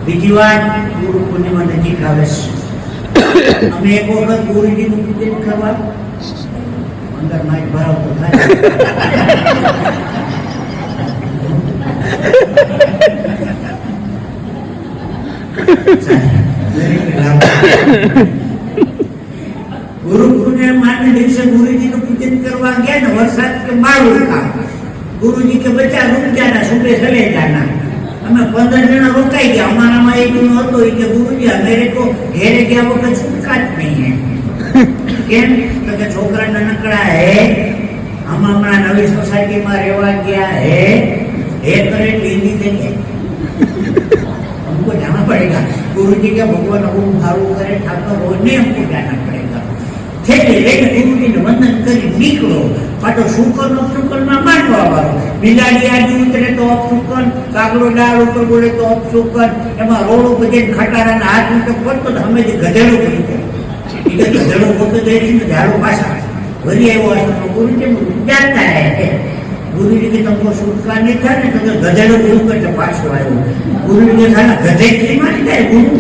બીજી વાત, ગુરુ પૂર્ણિમા નજીક આવે છે. અમે એક વખત ગુરુજીનું પૂજન કરવા અંદર માઇક ભરાવતો થાય. ગુરુ પૂર્ણિમાના દિવસે ગુરુજીનું પૂજન કરવા ગયા ને વરસાદ કે મારું કામ. ગુરુજી કે બચ્ચા રૂક જાના, સુબહ ચલે જાના. અમે 15 જણા રોકાઈ ગયા. અમારામાં એક નું હતો કે ગુરુજી મેરે કો ઘેરે ગયા વખત છૂટકા જ નહીં હે. કેમ? તો કે છોકરા નાનકડા હે, हम हमारा नवी सोसाइटी में रहवा गया है करे हिंदी देंगे, हमको जाना पड़ेगा. गुरु जी का भगवान हमको भारू करे ठाकुर रोज नहीं हमको जाना पड़ेगा. थेले लेके गुरु जी ने वंदन કરી નીકળો. પાટો શુકર નો શુકર માં માંડવા વાળો, બિલાડી આડી ઉતરે તો અપશુકન, કાગડો ડાળ ઉપર બોલે તો અપશુકન. એમાં રોડ ઉપર જઈને ખટારા ના હાથ ઊંચો કરતો તો અમે ગધેડો કરી દે. એ ગધેડો પોતે જઈને ઝાડો પાછા वही है वो गुरु जी जानता है. गुरु जी के तुमको छुटका नहीं था ना तो गधेड़ो गुरु करके पास आयो. गुरु जी के साला गधे की मानी जाए गुरु